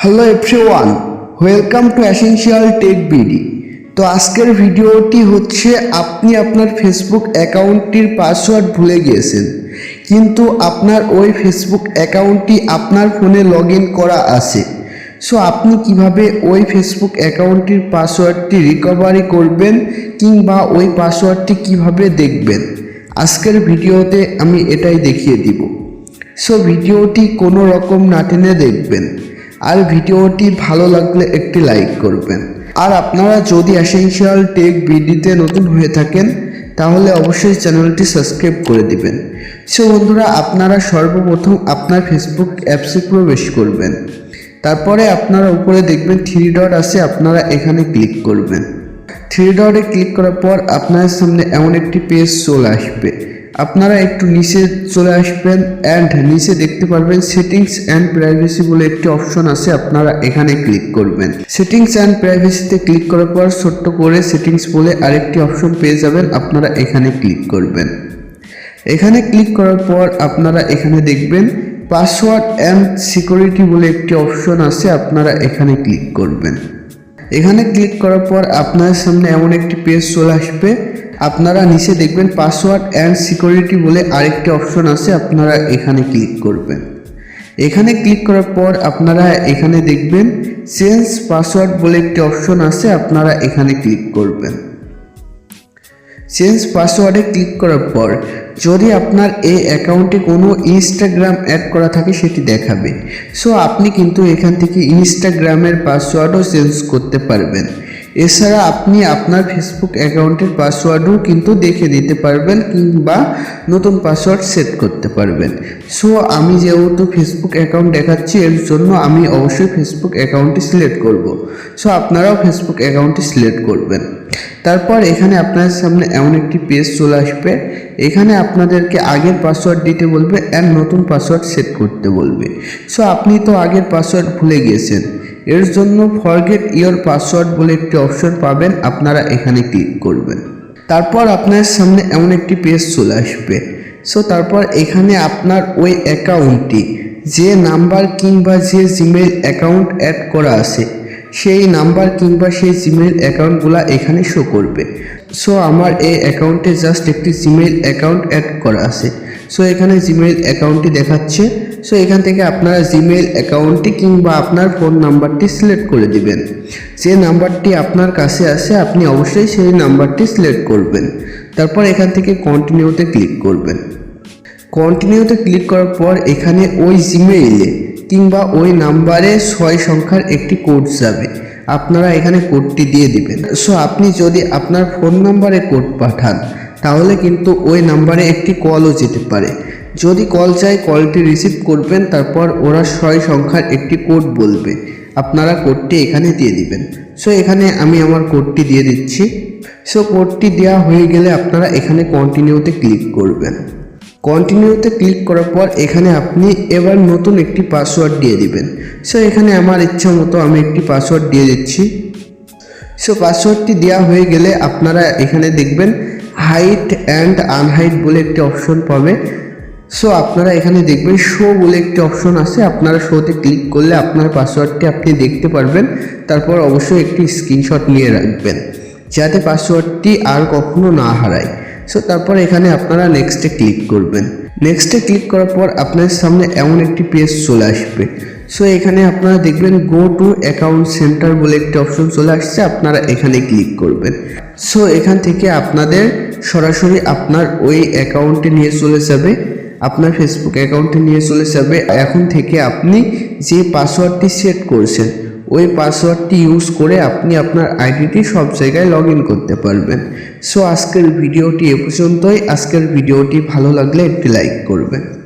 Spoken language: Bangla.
Hello everyone, welcome to essential tech BD. তো আজকের ভিডিওটি হচ্ছে আপনি আপনার ফেসবুক অ্যাকাউন্টটির পাসওয়ার্ড ভুলে গিয়েছেন, কিন্তু আপনার ওই ফেসবুক অ্যাকাউন্টটি আপনার ফোনে লগ ইন করা আছে। সো আপনি কিভাবে ওই ফেসবুক অ্যাকাউন্টটির পাসওয়ার্ডটি রিকভারি করবেন কিংবা ওই পাসওয়ার্ডটি কিভাবে দেখবেন, আজকের ভিডিওতে আমি এটাই দেখিয়ে দিব। সো ভিডিওটি কোনো রকম না টেনে দেখবেন, আর ভিডিওটি ভালো লাগলে একটি লাইক করবেন। আর আপনারা যদি এসেনশিয়াল টেক বিডিতে নতুন হয়ে থাকেন তাহলে অবশ্যই চ্যানেলটি সাবস্ক্রাইব করে দিবেন। সো বন্ধুরা, আপনারা সর্বপ্রথম আপনার ফেসবুক অ্যাপসে প্রবেশ করবেন। তারপরে আপনারা উপরে দেখবেন 3 ডট আছে, আপনারা এখানে ক্লিক করবেন। 3 ডটে ক্লিক করার পর আপনার সামনে এমন একটি পেজ চলে আসবে। আপনারা একটু নিচে চলে আসবেন অ্যান্ড নিচে দেখতে পারবেন সেটিংস অ্যান্ড প্রাইভেসি বলে একটি অপশন আছে, আপনারা এখানে ক্লিক করবেন। সেটিংস অ্যান্ড প্রাইভেসিতে ক্লিক করার পর ছোট্ট করে সেটিংস বলে আরেকটি অপশন পেয়ে যাবেন, আপনারা এখানে ক্লিক করবেন। এখানে ক্লিক করার পর আপনারা এখানে দেখবেন পাসওয়ার্ড অ্যান্ড সিকিউরিটি বলে একটি অপশন আছে, আপনারা এখানে ক্লিক করবেন। এখানে ক্লিক করার পর আপনার সামনে এমন একটি পেজ চলে আসবে। আপনারা নিচে দেখবেন পাসওয়ার্ড অ্যান্ড সিকিউরিটি বলে আরেকটি অপশন আছে, আপনারা এখানে ক্লিক করবেন। এখানে ক্লিক করার পর আপনারা এখানে দেখবেন চেঞ্জ পাসওয়ার্ড বলে একটি অপশন আছে, আপনারা এখানে ক্লিক করবেন। চেঞ্জ পাসওয়ার্ডে ক্লিক করার পর যদি আপনার এই অ্যাকাউন্টে কোনো ইনস্টাগ্রাম অ্যাড করা থাকে সেটি দেখাবে। সো আপনি কিন্তু এখান থেকে ইনস্টাগ্রামের পাসওয়ার্ডও চেঞ্জ করতে পারবেন। এছাড়া আপনি আপনার ফেসবুক অ্যাকাউন্টের পাসওয়ার্ডও কিন্তু দেখে নিতে পারবেন কিংবা নতুন পাসওয়ার্ড সেট করতে পারবেন। সো আমি যেহেতু ফেসবুক অ্যাকাউন্ট দেখাচ্ছি এর জন্য আমি অবশ্যই ফেসবুক অ্যাকাউন্টটি সিলেক্ট করব। সো আপনারাও ফেসবুক অ্যাকাউন্টটি সিলেক্ট করবেন। তারপর এখানে আপনার সামনে এমন একটি পেজ চলে আসবে। এখানে আপনাদেরকে আগের পাসওয়ার্ড দিতে বলবে অ্যান্ড নতুন পাসওয়ার্ড সেট করতে বলবে। সো আপনি তো আগের পাসওয়ার্ড ভুলে গিয়েছেন, এর জন্য ফরগেট ইওর পাসওয়ার্ড বলে একটি অপশন পাবেন, আপনারা এখানে ক্লিক করবেন। তারপর আপনার সামনে এমন একটি পেজ চলে আসবে। সো তারপর এখানে আপনার ওই অ্যাকাউন্টটি যে নাম্বার কিংবা যে জিমেইল অ্যাকাউন্ট অ্যাড করা আছে সেই নাম্বার কিংবা সেই জিমেইল অ্যাকাউন্টগুলো এখানে শো করবে। সো আমার এই অ্যাকাউন্টে জাস্ট একটি জিমেইল অ্যাকাউন্ট অ্যাড করা আছে। সো এখানে জিমেইল অ্যাকাউন্টটি দেখাচ্ছে। সো এখান থেকে আপনারা জিমেইল অ্যাকাউন্টটি কিংবা আপনার ফোন নাম্বারটি সিলেক্ট করে দিবেন। যে নাম্বারটি আপনার কাছে আছে আপনি অবশ্যই সেই নাম্বারটি সিলেক্ট করবেন। তারপর এখান থেকে কন্টিনিউতে ক্লিক করবেন। কন্টিনিউতে ক্লিক করার পর এখানে ওই জিমেইলে কিংবা ওই নাম্বারে 6 সংখ্যার একটি কোড যাবে, আপনারা এখানে কোডটি দিয়ে দিবেন। সো আপনি যদি আপনার ফোন নাম্বারে কোড পাঠান তাহলে কিন্তু ওই নাম্বারে একটি কলও যেতে পারে। যদি কল যায় কলটি রিসিভ করবেন, তারপর ওরা 6 সংখ্যার একটি কোড বলবে, আপনারা কোডটি এখানে দিয়ে দিবেন। সো এখানে আমি আমার কোডটি দিয়ে দিচ্ছি। সো কোডটি দেওয়া হয়ে গেলে আপনারা এখানে কন্টিনিউতে ক্লিক করবেন। কন্টিনিউতে ক্লিক করার পর এখানে আপনি এবার নতুন একটি পাসওয়ার্ড দিয়ে দিবেন। সো এখানে আমার ইচ্ছা মতো আমি একটি পাসওয়ার্ড দিয়ে দিচ্ছি। সো পাসওয়ার্ডটি দেওয়া হয়ে গেলে আপনারা এখানে দেখবেন হাইট অ্যান্ড আনহাইট বলে একটি অপশন পাবে। সো আপনারা এখানে দেখবেন শো বলে একটি অপশন আছে, আপনারা শোতে ক্লিক করলে আপনার পাসওয়ার্ডটি আপনি দেখতে পারবেন। তারপর অবশ্যই একটি স্ক্রিনশট নিয়ে রাখবেন যাতে পাসওয়ার্ডটি আর কখনো না হারায়। সো তারপর এখানে আপনারা নেক্সটে ক্লিক করবেন। নেক্সটে ক্লিক করার পর আপনার সামনে এমন একটি পেজ চলে আসবে। সো এখানে আপনারা দেখবেন গো টু অ্যাকাউন্ট সেন্টার বলে একটি অপশন চলে আসছে, আপনারা এখানে ক্লিক করবেন। সো এখান থেকে আপনাদের সরাসরি আপনার ওই অ্যাকাউন্টে নিয়ে চলে যাবে, আপনার ফেসবুক অ্যাকাউন্টে নিয়ে চলে যাবে। এখন থেকে আপনি যে পাসওয়ার্ডটি সেট করছেন ওই পাসওয়ার্ডটি ইউজ করে আপনি আপনার আইডিটি সব জায়গায় লগ ইন করতে পারবেন। সো আজকের ভিডিওটি এ পর্যন্তই। আজকের ভিডিওটি ভালো লাগলে একটি লাইক করবেন।